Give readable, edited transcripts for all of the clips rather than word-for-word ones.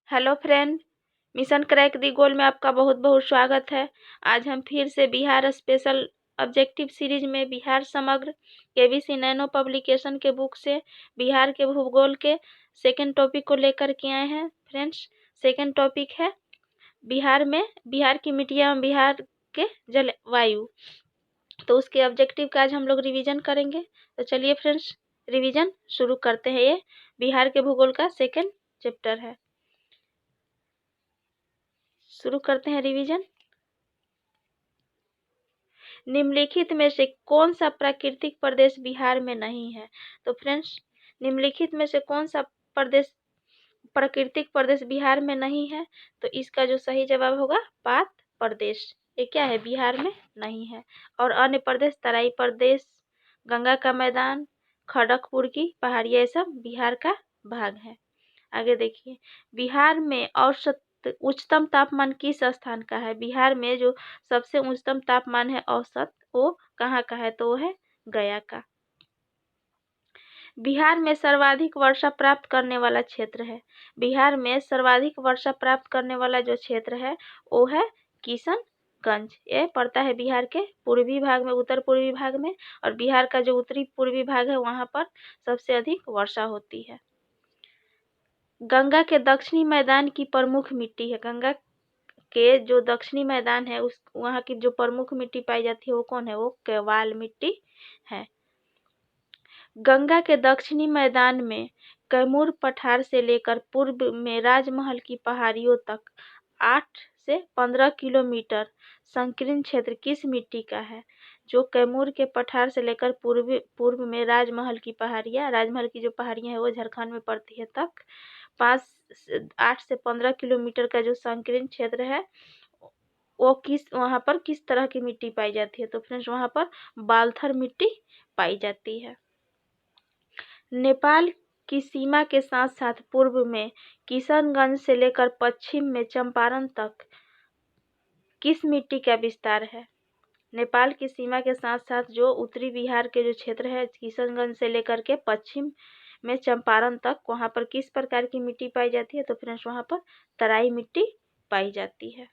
Hello friend, mission crack दी गोल में आपका बहुत बहुत स्वागत है। आज हम फिर से बिहार स्पेशल ऑब्जेक्टिव सीरीज में बिहार समग्र केबीसी नैनो पब्लिकेशन के बुक से बिहार के भूगोल के सेकेंड टॉपिक को लेकर के आए हैं। फ्रेंड्स, सेकेंड टॉपिक है बिहार की मिट्टियाँ एवं बिहार के जलवायु। तो उसके ऑब्जेक्टिव का आज हम लोग रिवीजन करेंगे। तो चलिए फ्रेंड्स, रिवीजन शुरू करते हैं। ये बिहार के भूगोल का सेकेंड चैप्टर है। शुरू करते हैं रिवीजन। निम्नलिखित में से कौन सा प्राकृतिक प्रदेश बिहार में नहीं है? तो फ्रेंड्स, निम्नलिखित में से कौन सा प्राकृतिक प्रदेश बिहार में नहीं है? तो इसका जो सही जवाब होगा पात प्रदेश। ये क्या है? बिहार में नहीं है। और अन्य प्रदेश तराई प्रदेश, गंगा का मैदान, खड़गपुर की पहाड़ियाँ, ये सब बिहार का भाग है। आगे देखिए, बिहार में औसत उच्चतम तापमान किस स्थान का है? बिहार में जो सबसे उच्चतम तापमान है औसत, वो कहाँ का है? तो वो है गया का। बिहार में सर्वाधिक वर्षा प्राप्त करने वाला क्षेत्र है। बिहार में सर्वाधिक वर्षा प्राप्त करने वाला जो क्षेत्र है वो है किशनगंज। ये पड़ता है बिहार के पूर्वी भाग में, उत्तर पूर्वी भाग में। और बिहार का जो उत्तरी पूर्वी भाग है वहाँ पर सबसे अधिक वर्षा होती है। गंगा के दक्षिणी मैदान की प्रमुख मिट्टी है। गंगा के जो दक्षिणी मैदान है उस वहाँ की जो प्रमुख मिट्टी पाई जाती है वो कौन है? वो केवाल मिट्टी है। गंगा के दक्षिणी मैदान में कैमूर पठार से लेकर पूर्व में राजमहल की पहाड़ियों तक 8 से 15 किलोमीटर संकीर्ण क्षेत्र किस मिट्टी का है? जो कैमूर के पठार से लेकर पूर्व में राजमहल की पहाड़ियाँ, राजमहल की जो पहाड़ियाँ है वो झारखंड में पड़ती है, तक 8 से 15 किलोमीटर का जो संकीर्ण क्षेत्र है वो वहाँ पर किस तरह की मिट्टी पाई जाती है? तो फ्रेंड्स, वहाँ पर बालथर मिट्टी पाई जाती है। नेपाल की सीमा के साथ साथ पूर्व में किशनगंज से लेकर पश्चिम में चंपारण तक किस मिट्टी का विस्तार है? नेपाल की सीमा के साथ साथ जो उत्तरी बिहार के जो क्षेत्र है किशनगंज से लेकर के पश्चिम में चंपारण तक, वहाँ पर किस प्रकार की मिट्टी पाई जाती है? तो फ्रेंड्स, वहाँ पर तराई मिट्टी पाई जाती है।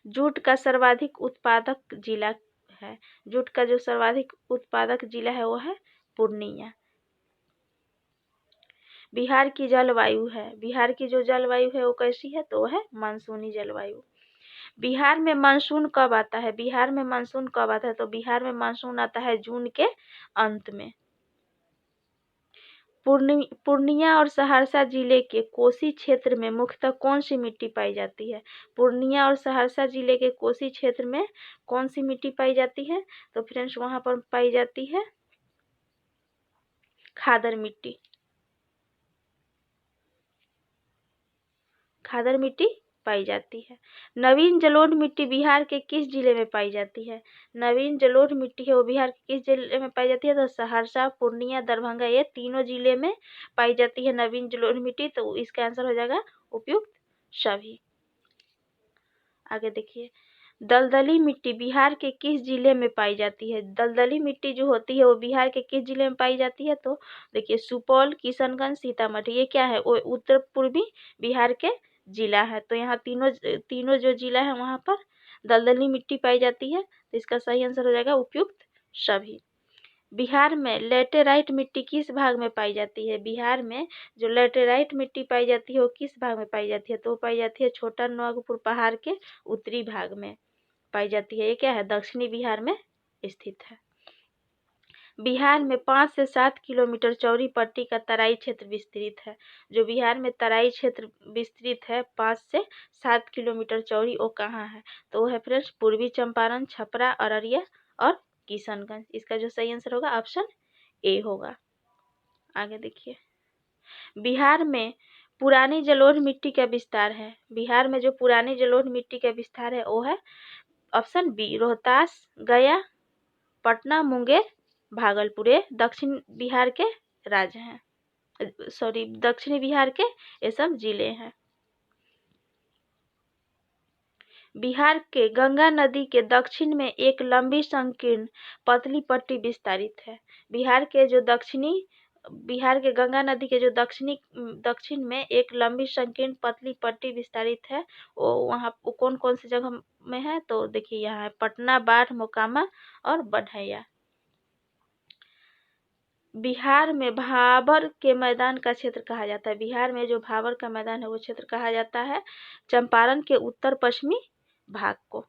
जूट का सर्वाधिक उत्पादक जिला है। जूट का जो सर्वाधिक उत्पादक जिला है वो है पूर्णिया। बिहार की जलवायु है। बिहार की जो जलवायु है वो कैसी है? तो है मानसूनी जलवायु। बिहार में मानसून कब आता है? बिहार में मानसून कब आता है? तो बिहार में मानसून आता है जून के अंत में। पूर्णिया और सहरसा जिले के कोसी क्षेत्र में मुख्यतः कौन सी मिट्टी पाई जाती है? पूर्णिया और सहरसा जिले के कोसी क्षेत्र में कौन सी मिट्टी पाई जाती है? तो फ्रेंड्स, वहां पर पाई जाती है खादर मिट्टी। खादर मिट्टी पाई जाती है। नवीन जलोढ़ मिट्टी बिहार के किस जिले में पाई जाती है? नवीन जलोढ़ मिट्टी है वो बिहार के किस जिले में पाई जाती है? तो सहरसा, पूर्णिया, दरभंगा, ये तीनों जिले में पाई जाती है नवीन जलोढ़ मिट्टी। तो इसका आंसर हो जाएगा उपयुक्त सभी। आगे देखिए, दलदली मिट्टी बिहार के किस जिले में पाई जाती है? दलदली मिट्टी जो होती है वो बिहार के किस जिले में पाई जाती है? तो देखिए, सुपौल, किशनगंज, सीतामढ़ी, ये क्या है? वो उत्तर पूर्वी बिहार के जिला है। तो यहाँ तीनों जो जिला है वहाँ पर दलदली मिट्टी पाई जाती है। तो इसका सही आंसर हो जाएगा उपयुक्त सभी। बिहार में लेटेराइट मिट्टी किस भाग में पाई जाती है? बिहार में जो लेटेराइट मिट्टी पाई जाती है वो किस भाग में पाई जाती है? तो पाई जाती है छोटा नागपुर पहाड़ के उत्तरी भाग में पाई जाती है। ये क्या है? दक्षिणी बिहार में स्थित है। बिहार में 5 से 7 किलोमीटर चौड़ी पट्टी का तराई क्षेत्र विस्तृत है। जो बिहार में तराई क्षेत्र विस्तृत है 5 से 7 किलोमीटर चौड़ी, वो कहाँ है? तो वो है फ्रेंड्स पूर्वी चंपारण, छपरा, अररिया और किशनगंज। इसका जो सही आंसर होगा ऑप्शन ए होगा। आगे देखिए, बिहार में पुरानी जलोढ़ मिट्टी का विस्तार है। बिहार में जो पुरानी जलोढ़ मिट्टी का विस्तार है वो है ऑप्शन बी, रोहतास, गया, पटना, मुंगेर, भागलपुर। ये दक्षिण बिहार के राज्य हैं, दक्षिणी बिहार के ये सब जिले हैं। बिहार के गंगा नदी के दक्षिण में एक लंबी संकीर्ण पतली पट्टी विस्तारित है। बिहार के जो दक्षिणी बिहार के गंगा नदी के जो दक्षिण में एक लंबी संकीर्ण पतली पट्टी विस्तारित है। वो वहाँ कौन कौन सी जगह में है, तो देखिए यहाँ है पटना, बाढ़, मोकामा और बढ़ैया। बिहार में भाबर के मैदान का क्षेत्र कहा जाता है। बिहार में जो भाबर का मैदान है वो क्षेत्र कहा जाता है चंपारण के उत्तर पश्चिमी भाग को।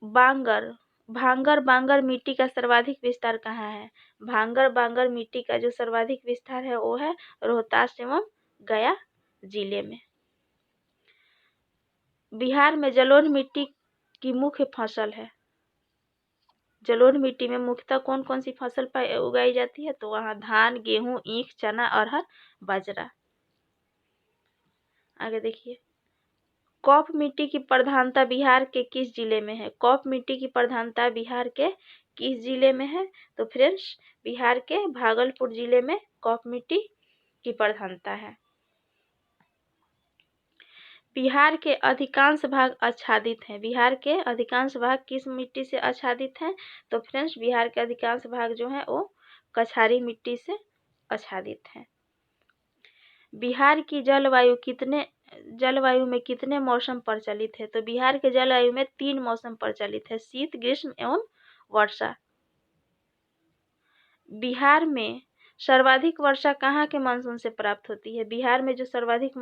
भांगर मिट्टी का सर्वाधिक विस्तार कहाँ है? भांगर मिट्टी का जो सर्वाधिक विस्तार है वो है रोहतास एवं गया जिले में। बिहार में जलोढ़ मिट्टी की मुख्य फसल है। जलोढ़ मिट्टी में मुख्यतः कौन कौन सी फसल उगाई जाती है, तो वहाँ धान, गेहूं, ईख, चना, अरहर, बाजरा। आगे देखिए, कॉप मिट्टी की प्रधानता बिहार के किस जिले में है? कॉप मिट्टी की प्रधानता बिहार के किस जिले में है? तो फ्रेंड्स, बिहार के भागलपुर जिले में कॉप मिट्टी की प्रधानता है। बिहार के अधिकांश भाग आच्छादित हैं। बिहार के अधिकांश भाग किस मिट्टी से आच्छादित हैं? तो फ्रेंड्स, बिहार के अधिकांश भाग जो हैं वो कछारी मिट्टी से आच्छादित हैं। बिहार की जलवायु में कितने मौसम प्रचलित है? तो बिहार के जलवायु में 3 मौसम प्रचलित है, शीत, ग्रीष्म एवं वर्षा। बिहार में सर्वाधिक वर्षा कहाँ के मानसून से प्राप्त होती है? बिहार में जो सर्वाधिक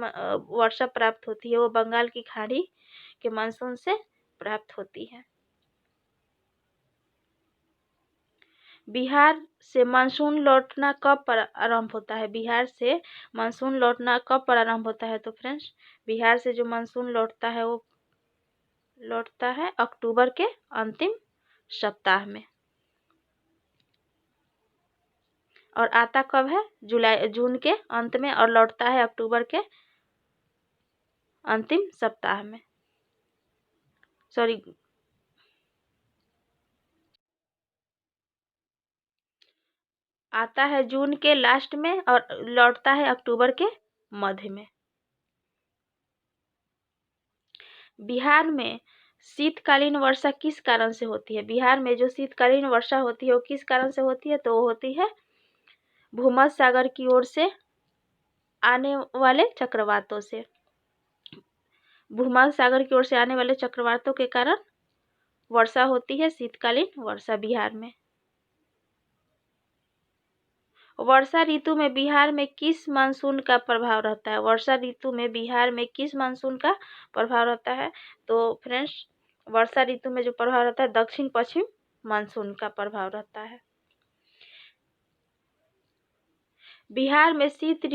वर्षा प्राप्त होती है वो बंगाल की खाड़ी के मानसून से प्राप्त होती है। बिहार से मानसून लौटना कब प्रारंभ होता है? बिहार से मानसून लौटना कब प्रारंभ होता है? तो फ्रेंड्स, बिहार से जो मानसून लौटता है वो लौटता है अक्टूबर के अंतिम सप्ताह में, और आता कब है? जून के अंत में, और लौटता है अक्टूबर के अंतिम सप्ताह में। आता है जून के लास्ट में और लौटता है अक्टूबर के मध्य में। बिहार में शीतकालीन वर्षा किस कारण से होती है? बिहार में जो शीतकालीन वर्षा होती है वो किस कारण से होती है? तो वो होती है भूमध्य सागर की ओर से आने वाले चक्रवातों से। भूमध्य सागर की ओर से आने वाले चक्रवातों के कारण वर्षा होती है, शीतकालीन वर्षा बिहार में। वर्षा ऋतु में बिहार में किस मानसून का प्रभाव रहता है? वर्षा ऋतु में बिहार में किस मानसून का प्रभाव रहता है? तो फ्रेंड्स, वर्षा ऋतु में जो प्रभाव रहता है दक्षिण पश्चिम मानसून का प्रभाव रहता है। बिहार में शीत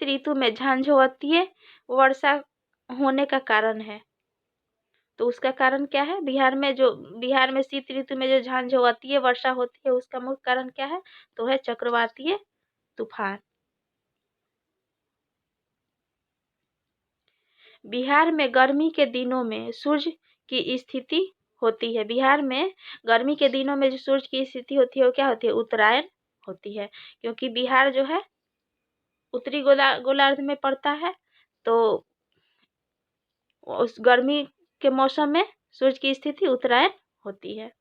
ऋतु में झंझोवतीय वर्षा होने का कारण है, तो उसका कारण क्या है? बिहार में शीत ऋतु में जो झंझोवतीय वर्षा होती है उसका मुख्य कारण क्या है? तो है चक्रवातीय तूफान। बिहार में गर्मी के दिनों में सूर्य की स्थिति होती है। बिहार में गर्मी के दिनों में जो सूर्य की स्थिति होती है वो क्या होती है? उत्तरायण होती है, क्योंकि बिहार जो है उत्तरी गोलार्ध में पड़ता है, तो उस गर्मी के मौसम में सूर्य की स्थिति उत्तरायण होती है।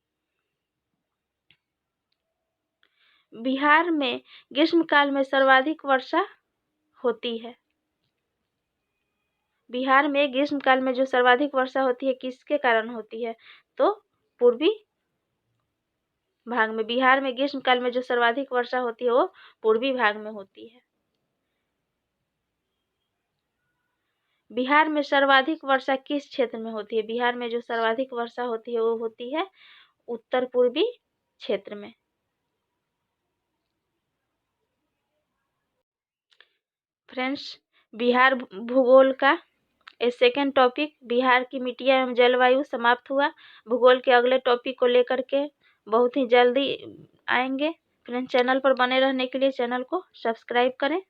बिहार में ग्रीष्म काल में सर्वाधिक वर्षा होती है। बिहार में ग्रीष्म काल में जो सर्वाधिक वर्षा होती है किसके कारण होती है? तो पूर्वी भाग में। बिहार में ग्रीष्म काल में जो सर्वाधिक वर्षा होती है वो पूर्वी भाग में होती है। बिहार में सर्वाधिक वर्षा किस क्षेत्र में होती है? बिहार में जो सर्वाधिक वर्षा होती है वो होती है उत्तर पूर्वी क्षेत्र में। फ्रेंड्स, बिहार भूगोल का सेकेंड टॉपिक बिहार की मिट्टियाँ एवं जलवायु समाप्त हुआ। भूगोल के अगले टॉपिक को लेकर के बहुत ही जल्दी आएंगे। फ्रेंड्स, चैनल पर बने रहने के लिए चैनल को सब्सक्राइब करें।